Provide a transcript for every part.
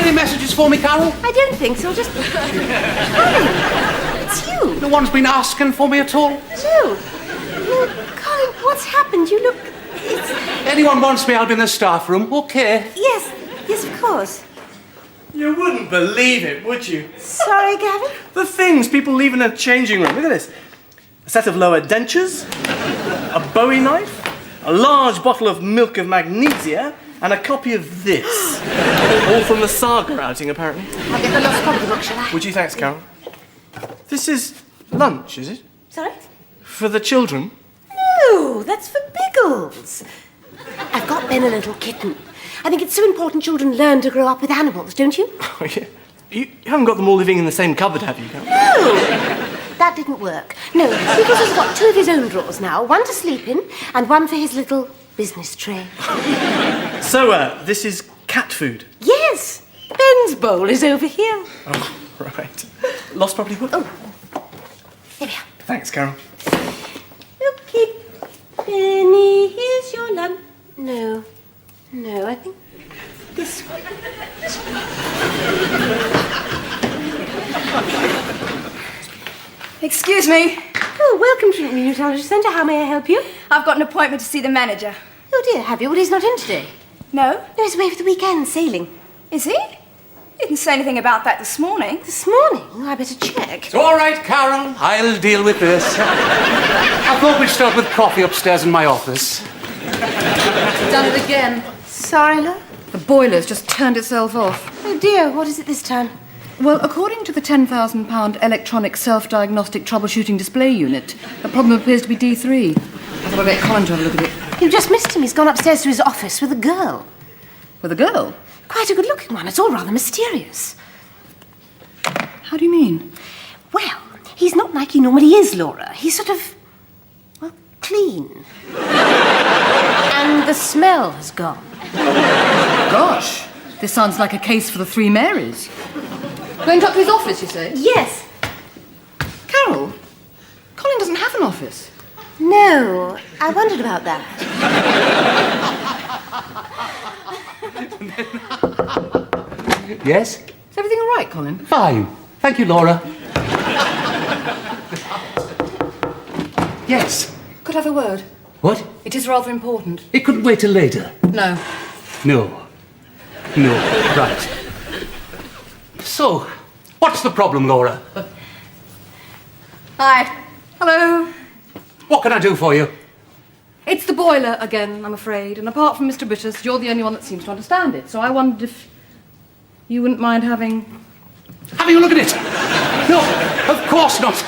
any messages for me, Carol? I don't think so, just... Colin, it's you. No one's been asking for me at all? No. No, Colin, what's happened? You look... Anyone wants me, I'll be in the staff room, okay? Yes, of course. You wouldn't believe it, would you? Sorry, Gavin? The things people leave in a changing room. Look at this. A set of lower dentures, a Bowie knife, a large bottle of milk of magnesia, and a copy of this. All from the Saga outing, apparently. I'll get the lost copy book, shall I? Would you? Thanks, Carol. This is lunch, is it? Sorry? For the children? No, that's for Biggles. I've got Ben a little kitten. I think it's so important children learn to grow up with animals, don't you? Oh, yeah. You haven't got them all living in the same cupboard, have you, Carol? No! That didn't work. No, Biggles has got 2 of his own drawers now, one to sleep in and one for his little business tray. So, this is cat food? Yes! Ben's bowl is over here. Oh, right. Lost property book? Oh, here we are. Thanks, Carol. Okay, Benny, here's your lunch. No, I think this one. Excuse me. Oh, welcome to the Immunology Centre. How may I help you? I've got an appointment to see the manager. Oh dear, have you? Well, he's not in today. No? No, he's away for the weekend, sailing. Is he? Didn't say anything about that this morning. This morning? Oh, I better check. It's all right, Carol. I'll deal with this. I thought we'd start with coffee upstairs in my office. Done it again. Sorry, love. The boiler's just turned itself off. Oh dear, what is it this time? Well, according to the £10,000 electronic self-diagnostic troubleshooting display unit, the problem appears to be D3. I thought I'd get Colin to have a look at it. You just missed him. He's gone upstairs to his office with a girl. With a girl? Quite a good-looking one. It's all rather mysterious. How do you mean? Well, he's not like he normally is, Laura. He's sort of, well, clean. And the smell has gone. Gosh, this sounds like a case for the Three Marys. Going up to his office, you say? Yes. Carol, Colin doesn't have an office. No, I wondered about that. Yes? Is everything all right, Colin? Fine. Thank you, Laura. Yes. Could I have a word? What? It is rather important. It couldn't wait till later. No. No. Right. So, what's the problem, Laura? Hi. Hello. What can I do for you? It's the boiler again, I'm afraid. And apart from Mr. Brittas, you're the only one that seems to understand it. So I wondered if you wouldn't mind having a look at it. No, of course not.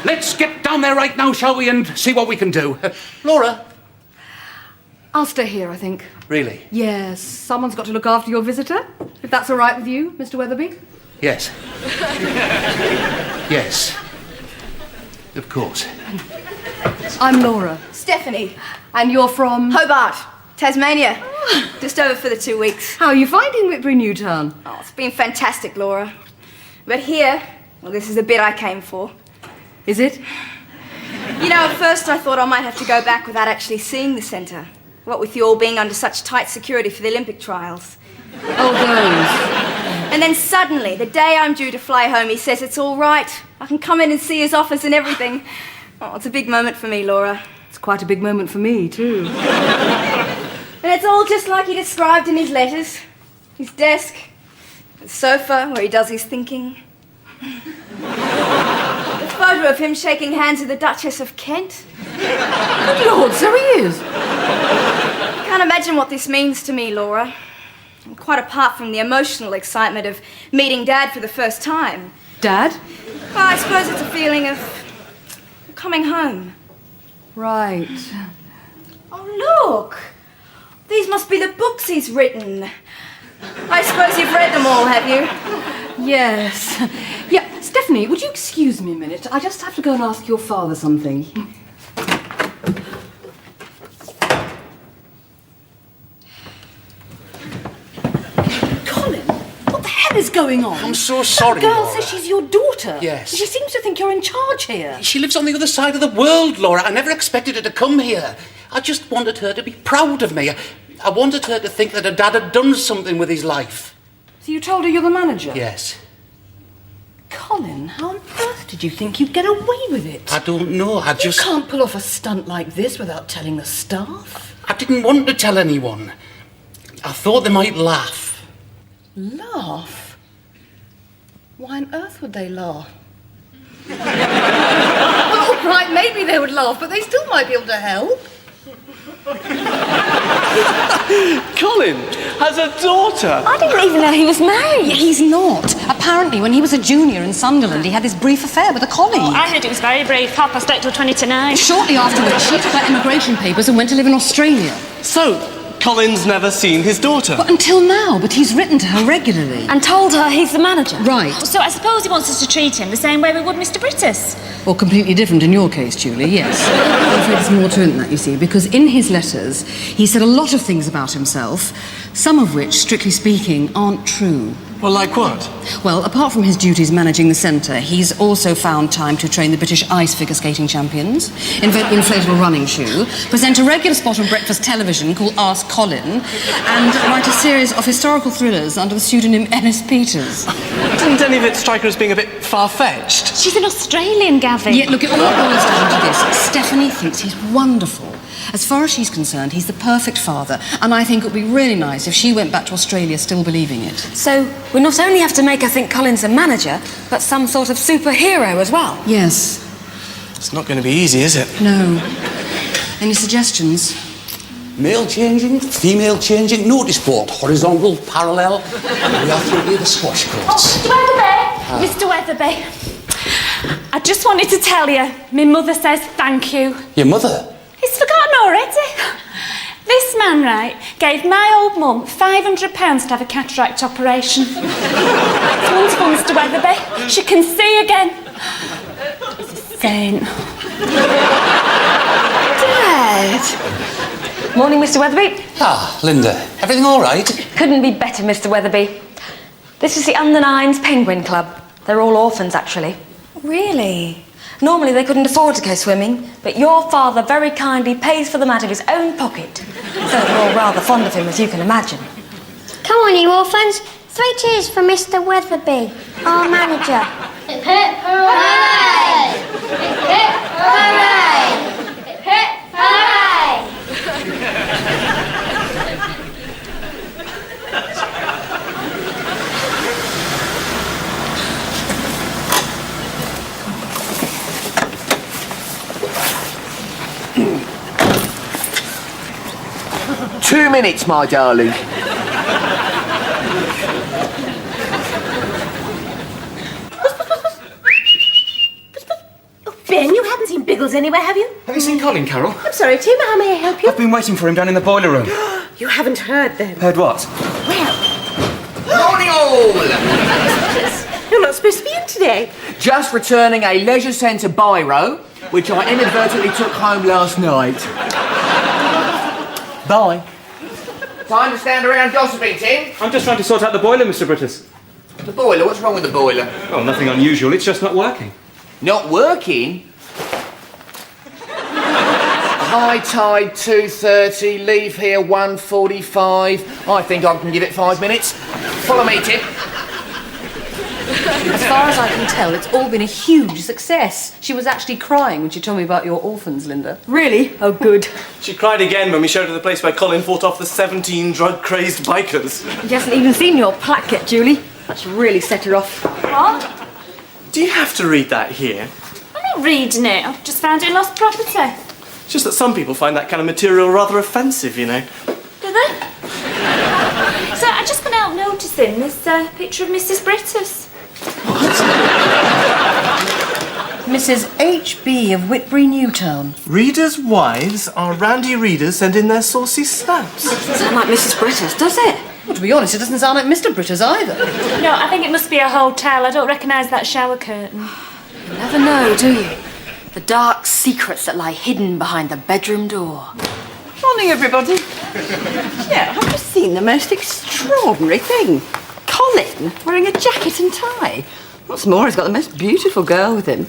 Let's get down there right now, shall we, and see what we can do. Laura? I'll stay here, I think. Really? Yes. Someone's got to look after your visitor. If that's all right with you, Mr. Weatherby. Yes. Yes. Of course. I'm Laura. Stephanie. And you're from? Hobart, Tasmania. Just over for the 2 weeks. How are you finding Whitbury Newtown? Oh, it's been fantastic, Laura. But here, well, this is the bit I came for. Is it? You know, at first I thought I might have to go back without actually seeing the centre. What with you all being under such tight security for the Olympic trials. Oh, those. And then suddenly, the day I'm due to fly home, he says it's all right. I can come in and see his office and everything. Oh, it's a big moment for me, Laura. It's quite a big moment for me, too. And it's all just like he described in his letters. His desk, the sofa where he does his thinking. The photo of him shaking hands with the Duchess of Kent. Good Lord, so he is. I can't imagine what this means to me, Laura. Quite apart from the emotional excitement of meeting Dad for the first time. Dad? Well, I suppose it's a feeling of coming home. Right. Oh, look! These must be the books he's written. I suppose you've read them all, have you? Yes. Yeah, Stephanie, would you excuse me a minute? I just have to go and ask your father something. Colin, what the hell is going on? I'm so sorry, That girl Laura. says she's your daughter. Yes. She seems to think you're in charge here. She lives on the other side of the world, Laura. I never expected her to come here. I just wanted her to be proud of me. I wanted her to think that her dad had done something with his life. So you told her you're the manager? Yes. Colin, how on earth did you think you'd get away with it? I don't know. You can't pull off a stunt like this without telling the staff. I didn't want to tell anyone. I thought they might laugh. Laugh? Why on earth would they laugh? Well, all right, maybe they would laugh, but they still might be able to help. Colin has a daughter. I didn't even know he was married. Yeah, he's not. Apparently, when he was a junior in Sunderland, he had this brief affair with a colleague. I heard it was very brief. 8:30 till 20 to 9. Shortly afterwards, she took her immigration papers and went to live in Australia. So, Colin's never seen his daughter. But until now, but he's written to her regularly. And told her he's the manager. Right. So I suppose he wants us to treat him the same way we would Mr. Brittas. Or completely different in your case, Julie, yes. I'm afraid there's more to it than that, you see, because in his letters, he said a lot of things about himself, some of which, strictly speaking, aren't true. Well, like what? Well, apart from his duties managing the centre, he's also found time to train the British ice figure skating champions, invent the inflatable running shoe, present a regular spot on breakfast television called Ask Colin, and write a series of historical thrillers under the pseudonym Ennis Peters. Didn't any of it strike her as being a bit far-fetched? She's an Australian, Gavin. Yet, look, it all boils down to this. Stephanie thinks he's wonderful. As far as she's concerned, he's the perfect father, and I think it would be really nice if she went back to Australia still believing it. So we not only have to make her think Colin's a manager, but some sort of superhero as well. Yes. It's not going to be easy, is it? No. Any suggestions? Male changing, female changing, notice board, horizontal, parallel. We are through the squash courts. Mr. Weatherby, I just wanted to tell you, my mother says thank you. Your mother? He's forgotten already. This man, right, gave my old mum £500 to have a cataract operation. It's wonderful, Mr. Weatherby. She can see again. He's a saint. Dad! Morning, Mr. Weatherby. Ah, Linda, everything all right? Couldn't be better, Mr. Weatherby. This is the Under Nines Penguin Club. They're all orphans, actually. Really? Normally they couldn't afford to go swimming, but your father very kindly pays for them out of his own pocket. So they're all rather fond of him, as you can imagine. Come on, you orphans. 3 cheers for Mr. Weatherby, our manager. Hip hip hooray! Hip hip hooray! Hip hip hooray! 2 minutes, my darling. Ben, you haven't seen Biggles anywhere, have you? Have you seen Colin, Carol? I'm sorry, Tim, how may I help you? I've been waiting for him down in the boiler room. You haven't heard then. Heard what? Well, Morning all! you're not supposed to be in today. Just returning a leisure centre biro, which I inadvertently took home last night. Bye. Time to stand around gossiping, Tim. I'm just trying to sort out the boiler, Mr. Brittas. The boiler? What's wrong with the boiler? Oh, nothing unusual. It's just not working. Not working? High tide 2:30, leave here 1:45. I think I can give it 5 minutes. Follow me, Tim. As far as I can tell, it's all been a huge success. She was actually crying when she told me about your orphans, Linda. Really? Oh, good. She cried again when we showed her the place where Colin fought off the 17 drug-crazed bikers. She hasn't even seen your plaque yet, Julie. That's really set her off. What? Do you have to read that here? I'm not reading it. I've just found it in lost property. It's just that some people find that kind of material rather offensive, you know. Do they? So I just couldn't help noticing this picture of Mrs. Brittas. Mrs. H.B. of Whitbury Newtown. Readers' wives are randy readers send in their saucy snaps. Doesn't sound like Mrs. Brittas, does it? Well, to be honest, it doesn't sound like Mr. Brittas either. No, I think it must be a hotel. I don't recognise that shower curtain. You never know, do you? The dark secrets that lie hidden behind the bedroom door. Morning, everybody. Yeah, I've just seen the most extraordinary thing. Colin wearing a jacket and tie. What's more, he's got the most beautiful girl with him.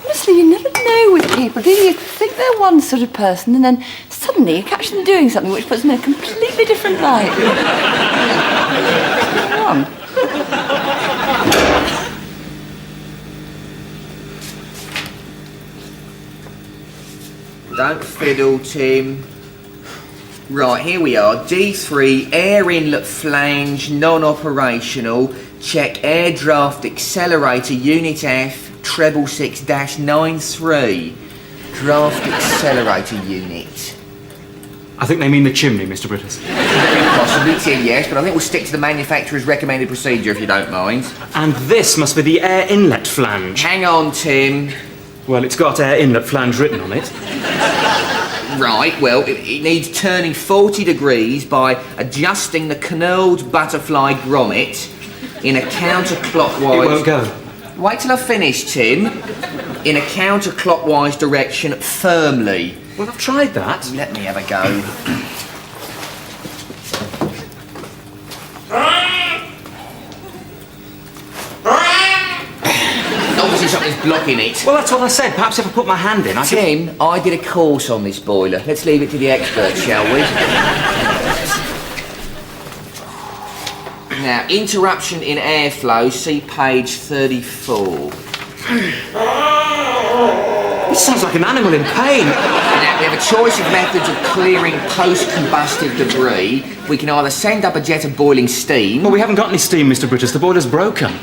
Honestly, you never know with people, do you? You think they're one sort of person, and then suddenly you catch them doing something which puts them in a completely different light. Come on. Don't fiddle, Tim. Right, here we are. D3, air inlet flange, non-operational. Check air draft accelerator, unit F, 666-93. Draft accelerator unit. I think they mean the chimney, Mr. Brittas. Very possibly, Tim, yes, but I think we'll stick to the manufacturer's recommended procedure if you don't mind. And this must be the air inlet flange. Hang on, Tim. Well, it's got air inlet flange written on it. Right, well, it needs turning 40 degrees by adjusting the knurled butterfly grommet in a counterclockwise... It won't go. Wait till I finish, Tim. In a counterclockwise direction firmly. Well, I've tried that. Let me have a go. Obviously something's blocking it. Well, that's what I said. Perhaps if I put my hand in, I could... Tim, I did a course on this boiler. Let's leave it to the experts, shall we? Now, interruption in airflow, see page 34. This sounds like an animal in pain. Now, we have a choice of methods of clearing post-combustive debris. We can either send up a jet of boiling steam... Well, we haven't got any steam, Mr. Brittas. The boiler's broken.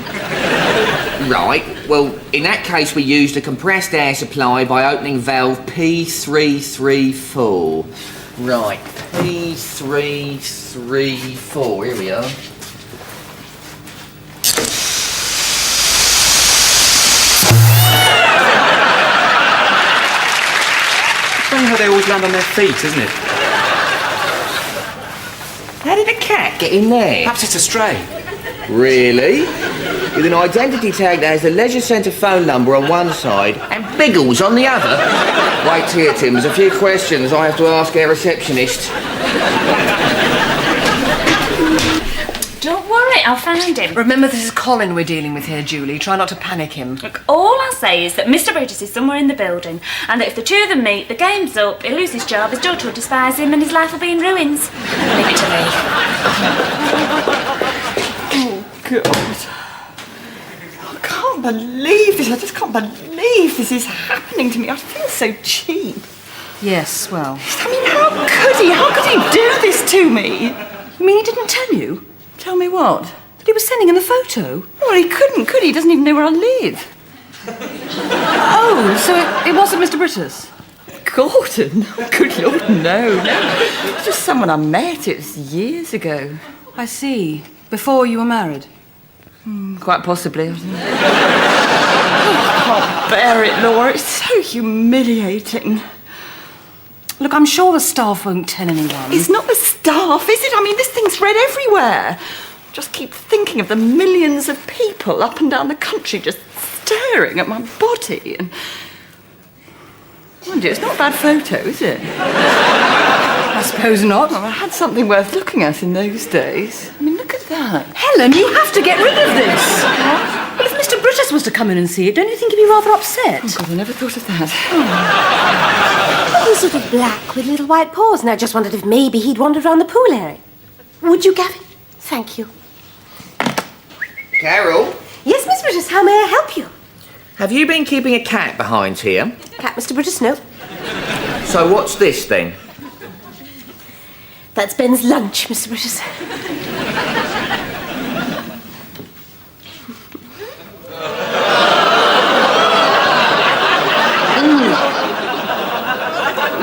Right, well, in that case, we used a compressed air supply by opening valve P334. Right, P334, here we are. It's funny how they always land on their feet, isn't it? How did a cat get in there? Perhaps it's a stray. Really? With an identity tag that has the leisure centre phone number on one side and Biggles on the other? Wait here, Tim. There's a few questions I have to ask our receptionist. Don't worry, I'll find him. Remember, this is Colin we're dealing with here, Julie. Try not to panic him. Look, all I'll say is that Mr. Brittas is somewhere in the building, and that if the two of them meet, the game's up, he'll lose his job, his daughter will despise him, and his life will be in ruins. Leave it to me. Oh, God. I can't believe this. I just can't believe this is happening to me. I feel so cheap. Yes, well... I mean, how could he? How could he do this to me? You mean he didn't tell you? Tell me what? That he was sending him a photo? Well, he couldn't, could he? He doesn't even know where I live. Oh, so it wasn't Mr. Brittas? Gordon? Oh, good Lord, no. It's just someone I met. It was years ago. I see. Before you were married? Quite possibly. I can't bear it, Laura. It's so humiliating. Look, I'm sure the staff won't tell anyone. It's not the staff, is it? I mean, this thing's read everywhere. Just keep thinking of the millions of people up and down the country just staring at my body. And mind you, it's not a bad photo, is it? I suppose not. Well, I had something worth looking at in those days. I mean, look at that. Helen, you have to get rid of this. Well, if Mr. Brittas was to come in and see it, don't you think he'd be rather upset? Oh, God, I never thought of that. He's sort of black with little white paws, and I just wondered if maybe he'd wandered around the pool area. Would you, Gavin? Thank you. Carol? Yes, Miss Brittas, how may I help you? Have you been keeping a cat behind here? Cat, Mr. Brittas, no. So what's this then? That's Ben's lunch, Mr. Brittas.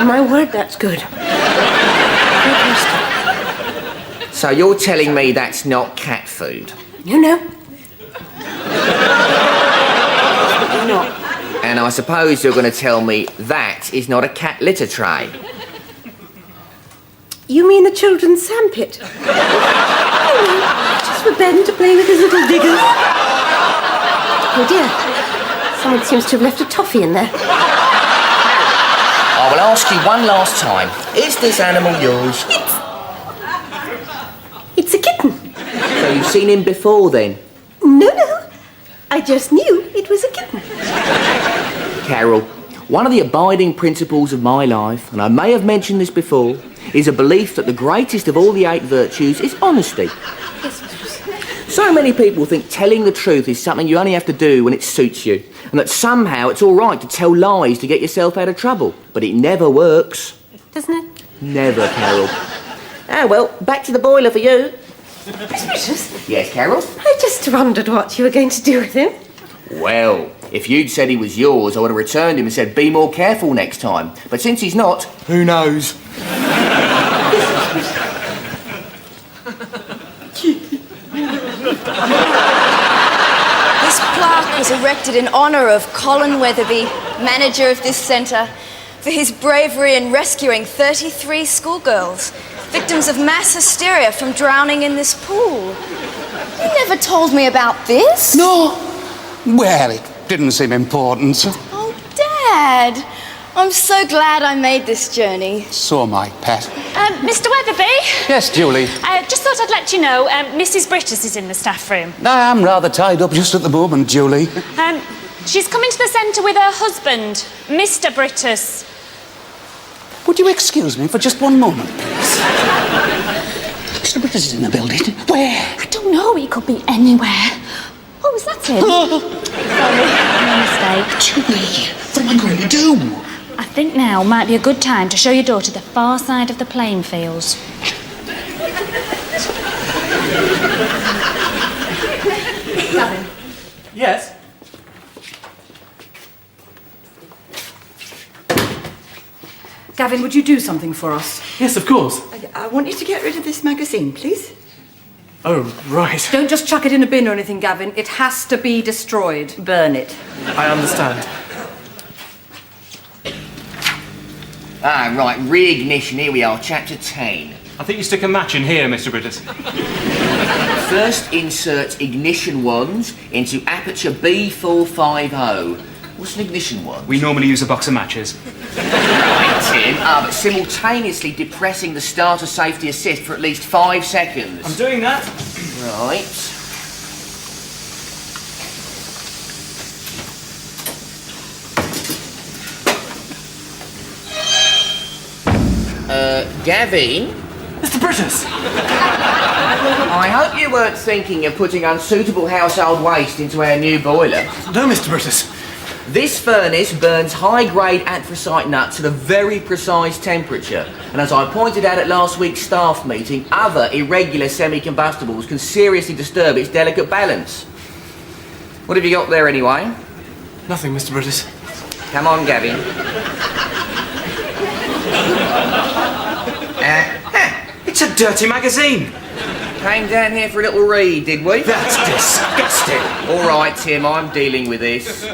My word, that's good. So you're telling me that's not cat food? No. No. And I suppose you're going to tell me that is not a cat litter tray? You mean the children's sandpit? Just for Ben to play with his little Biggles. Oh dear, someone seems to have left a toffee in there. I will ask you one last time. Is this animal yours? It's a kitten. So you've seen him before then? No. I just knew it was a kitten. Carol, one of the abiding principles of my life, and I may have mentioned this before, is a belief that the greatest of all the 8 virtues is honesty. So many people think telling the truth is something you only have to do when it suits you, and that somehow it's all right to tell lies to get yourself out of trouble. But it never works. Doesn't it? Never, Carol. Oh, well, back to the boiler for you. Miss Brittas, Yes, Carol? I just wondered what you were going to do with him. Well, if you'd said he was yours, I would have returned him and said, be more careful next time. But since he's not, who knows? This plaque was erected in honour of Colin Weatherby, manager of this centre, for his bravery in rescuing 33 schoolgirls, victims of mass hysteria from drowning in this pool. You never told me about this. No. Well, it didn't seem important. Oh, Dad. I'm so glad I made this journey. So am I, Pet. Mr. Weatherby? Yes, Julie. Just thought I'd let you know, Mrs. Brittas is in the staff room. I am rather tied up just at the moment, Julie. She's coming to the centre with her husband, Mr. Brittas. Would you excuse me for just one moment, please? Mr. Brittas is in the building. Where? I don't know, he could be anywhere. Oh, is that him? Sorry, my mistake. Julie, what am I going to do? I think now might be a good time to show your daughter the far side of the playing fields. Gavin. Yes? Gavin, would you do something for us? Yes, of course. I want you to get rid of this magazine, please. Oh, right. Don't just chuck it in a bin or anything, Gavin. It has to be destroyed. Burn it. I understand. Ah, right, reignition, here we are, chapter 10. I think you stick a match in here, Mr. Brittas. First insert ignition wands into aperture B450. What's an ignition wand? We normally use a box of matches. Right, Tim, but simultaneously depressing the starter safety assist for at least 5 seconds. I'm doing that. Right. Gavin? Mr. Brittas! I hope you weren't thinking of putting unsuitable household waste into our new boiler. No, Mr. Brittas. This furnace burns high-grade anthracite nuts at a very precise temperature. And as I pointed out at last week's staff meeting, other irregular semi-combustibles can seriously disturb its delicate balance. What have you got there anyway? Nothing, Mr. Brittas. Come on, Gavin. It's a dirty magazine. Came down here for a little read, did we? That's disgusting. All right, Tim, I'm dealing with this.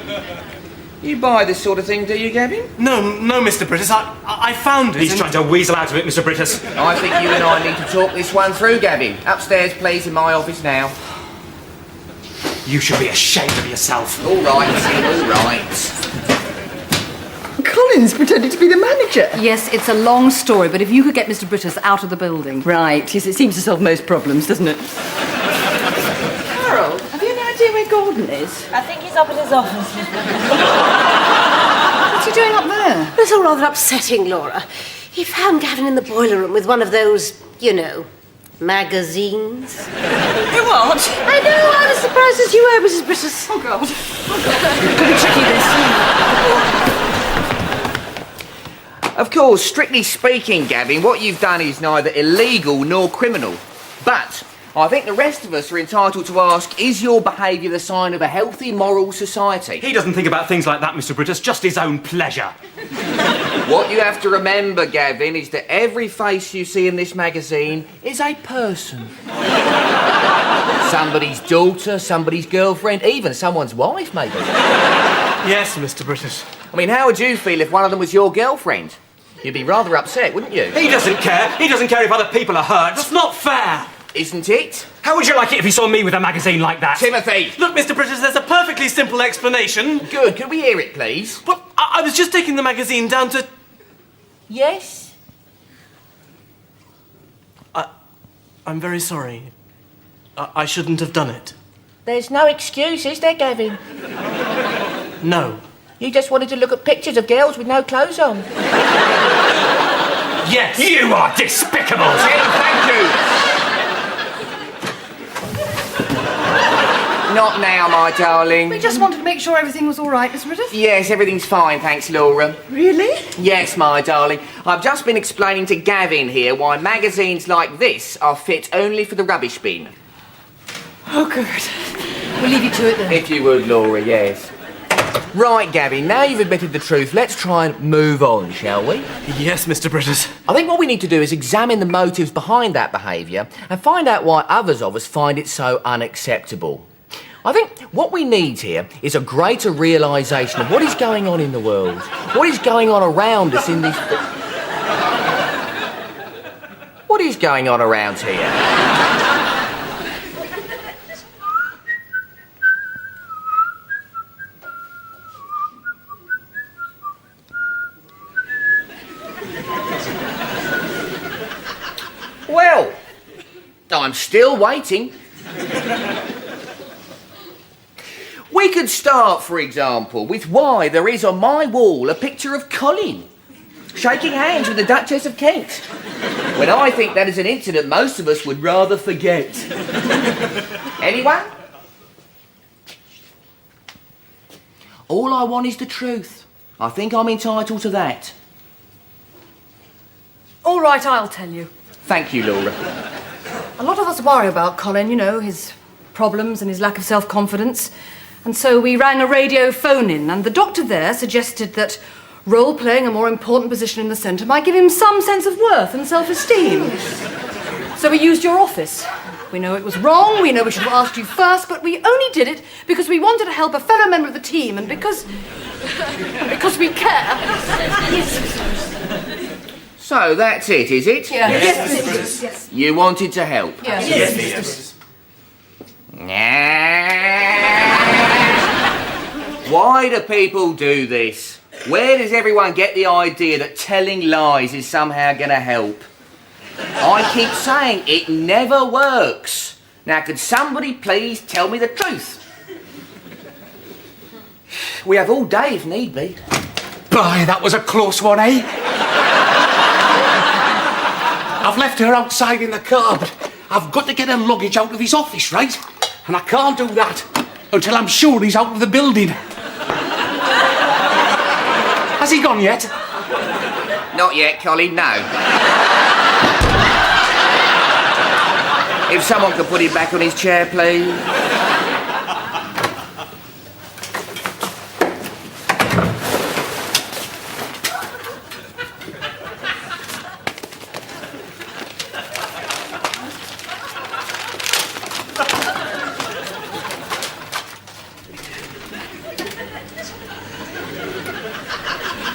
You buy this sort of thing, do you, Gavin? No, Mr. Brittas. I found it. He's trying to weasel out of it, Mr. Brittas. I think you and I need to talk this one through, Gavin. Upstairs, please, in my office now. You should be ashamed of yourself. All right, Tim, all right. Colin's pretending to be the manager. Yes, it's a long story, but if you could get Mr. Brittas out of the building. Right, yes, it seems to solve most problems, doesn't it? Carol, have you any idea where Gordon is? I think he's up at his office. What's he doing up there? It's all rather upsetting, Laura. He found Gavin in the boiler room with one of those, you know, magazines. What? I know, I'm as surprised as you were, Mrs. Brittas. Oh, God. Could be tricky, this. Of course, strictly speaking, Gavin, what you've done is neither illegal nor criminal. But I think the rest of us are entitled to ask, is your behaviour the sign of a healthy, moral society? He doesn't think about things like that, Mr. Brittas, just his own pleasure. What you have to remember, Gavin, is that every face you see in this magazine is a person. Somebody's daughter, somebody's girlfriend, even someone's wife, maybe. Yes, Mr. Brittas. I mean, how would you feel if one of them was your girlfriend? You'd be rather upset, wouldn't you? He doesn't care. He doesn't care if other people are hurt. That's not fair. Isn't it? How would you like it if you saw me with a magazine like that? Timothy! Look, Mr. Brittas, there's a perfectly simple explanation. Good, could we hear it, please? Well, I was just taking the magazine down to... Yes? I'm very sorry. I shouldn't have done it. There's no excuse, is there, Gavin? No. You just wanted to look at pictures of girls with no clothes on. Yes! You are despicable! Tim, thank you! not now, my darling. We just wanted to make sure everything was all right, Miss Brittas. Yes, everything's fine, thanks, Laura. Really? Yes, my darling. I've just been explaining to Gavin here why magazines like this are fit only for the rubbish bin. Oh, good. We'll leave you to it then. If you would, Laura, yes. Right, Gavin, now you've admitted the truth, let's try and move on, shall we? Yes, Mr. Brittas. I think what we need to do is examine the motives behind that behaviour and find out why others of us find it so unacceptable. I think what we need here is a greater realisation of what is going on in the world, what is going on around us in this... What is going on around here? Well, I'm still waiting. We could start, for example, with why there is on my wall a picture of Colin shaking hands with the Duchess of Kent, when I think that is an incident most of us would rather forget. Anyone? All I want is the truth. I think I'm entitled to that. All right, I'll tell you. Thank you, Laura. A lot of us worry about Colin, you know, his problems and his lack of self-confidence. And so we rang a radio phone-in, and the doctor there suggested that role-playing a more important position in the centre might give him some sense of worth and self-esteem. So we used your office. We know it was wrong, we know we should have asked you first, but we only did it because we wanted to help a fellow member of the team, and because we care. So that's it, is it? Yeah. Yes. You wanted to help? Yes. Why do people do this? Where does everyone get the idea that telling lies is somehow going to help? I keep saying it never works. Now, could somebody please tell me the truth? We have all day if need be. By, that was a close one, eh? I've left her outside in the car, but I've got to get her luggage out of his office, right? And I can't do that until I'm sure he's out of the building. Has he gone yet? Not yet, Colin, no. If someone could put him back on his chair, please.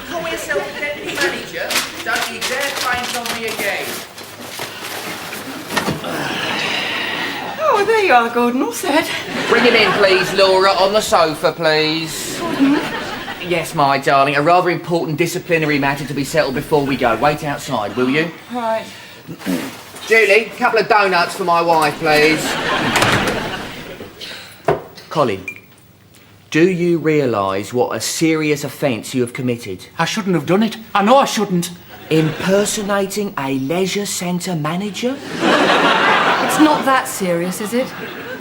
Call yourself deputy manager. Don't you dare faint on me again. Oh, there you are, Gordon, all set. Bring him in, please, Laura. On the sofa, please. Yes, my darling. A rather important disciplinary matter to be settled before we go. Wait outside, will you? Right. Julie, a couple of donuts for my wife, please. Colin, do you realise what a serious offence you have committed? I shouldn't have done it. I know I shouldn't. Impersonating a leisure centre manager? It's not that serious, is it?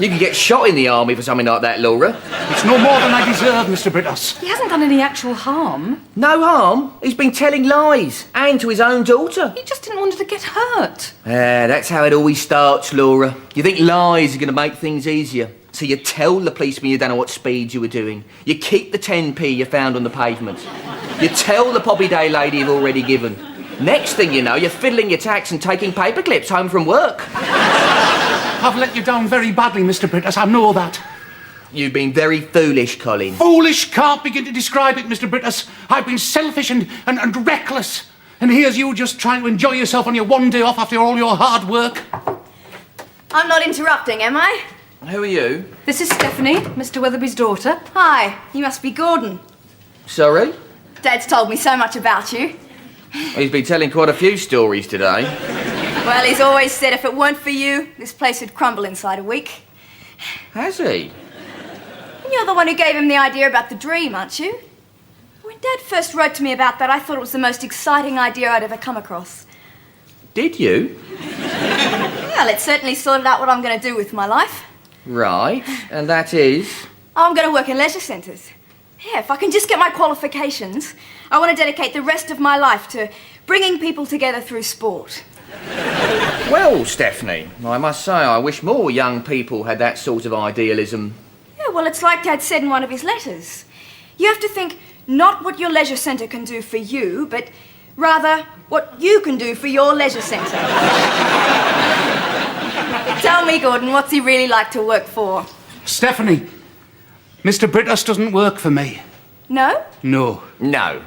You could get shot in the army for something like that, Laura. It's no more than I deserve, Mr. Brittas. He hasn't done any actual harm. No harm. He's been telling lies, and to his own daughter. He just didn't want her to get hurt. That's how it always starts, Laura. You think lies are going to make things easier. So you tell the policeman you don't know what speed you were doing. You keep the 10p you found on the pavement. You tell the Poppy Day lady you've already given. Next thing you know, you're fiddling your tax and taking paper clips home from work. I've let you down very badly, Mr. Brittas. I know that. You've been very foolish, Colin. Foolish can't begin to describe it, Mr. Brittas. I've been selfish and reckless. And here's you just trying to enjoy yourself on your one day off after all your hard work. I'm not interrupting, am I? Who are you? This is Stephanie, Mr. Weatherby's daughter. Hi, you must be Gordon. Sorry? Dad's told me so much about you. He's been telling quite a few stories today. Well, he's always said if it weren't for you, this place would crumble inside a week. Has he? You're the one who gave him the idea about the dream, aren't you? When Dad first wrote to me about that, I thought it was the most exciting idea I'd ever come across. Did you? Well, it certainly sorted out what I'm going to do with my life. Right, and that is? I'm going to work in leisure centres. Yeah, if I can just get my qualifications, I want to dedicate the rest of my life to bringing people together through sport. Well, Stephanie, I must say I wish more young people had that sort of idealism. Yeah, well, it's like Dad said in one of his letters. You have to think not what your leisure centre can do for you, but rather what you can do for your leisure centre. Tell me, Gordon, what's he really like to work for? Stephanie, Mr. Brittas doesn't work for me. No? No. No,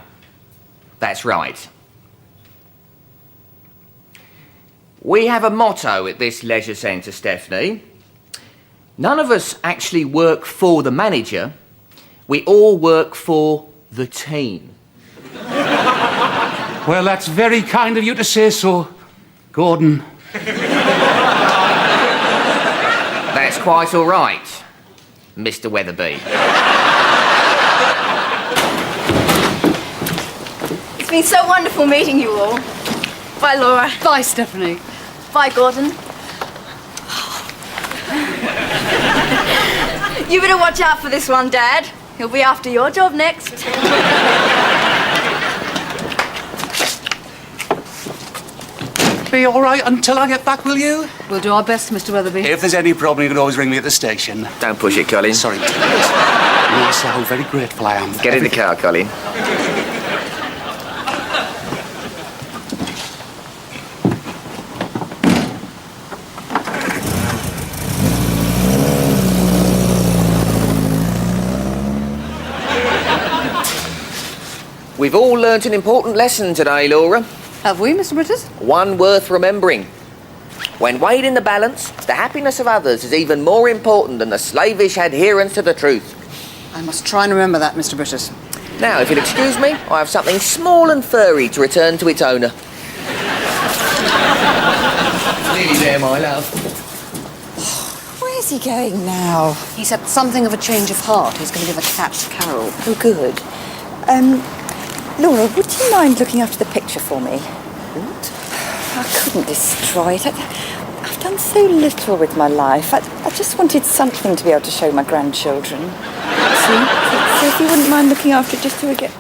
that's right. We have a motto at this leisure centre, Stephanie. None of us actually work for the manager. We all work for the team. Well, that's very kind of you to say so, Gordon. That's quite all right, Mr. Weatherby. It's been so wonderful meeting you all. Bye, Laura. Bye, Stephanie. Bye, Gordon. You better watch out for this one, Dad. He'll be after your job next. Be all right until I get back, will you? We'll do our best, Mr. Weatherby. If there's any problem, you can always ring me at the station. Don't push it, Colin. Sorry, Mr. Brittas. You know, sir, how very grateful I am. Get in the car, Colin. We've all learnt an important lesson today, Laura. Have we, Mr. Brittas? One worth remembering. When weighed in the balance, the happiness of others is even more important than the slavish adherence to the truth. I must try and remember that, Mr. Brittas. Now, if you'll excuse me, I have something small and furry to return to its owner. Nearly there, my love. Where's he going now? He said something of a change of heart. He's going to give a cat to Carol. Oh, good. Laura, would you mind looking after the picture for me? What? I couldn't destroy it. I've done so little with my life. I just wanted something to be able to show my grandchildren. See? So if you wouldn't mind looking after it just till we get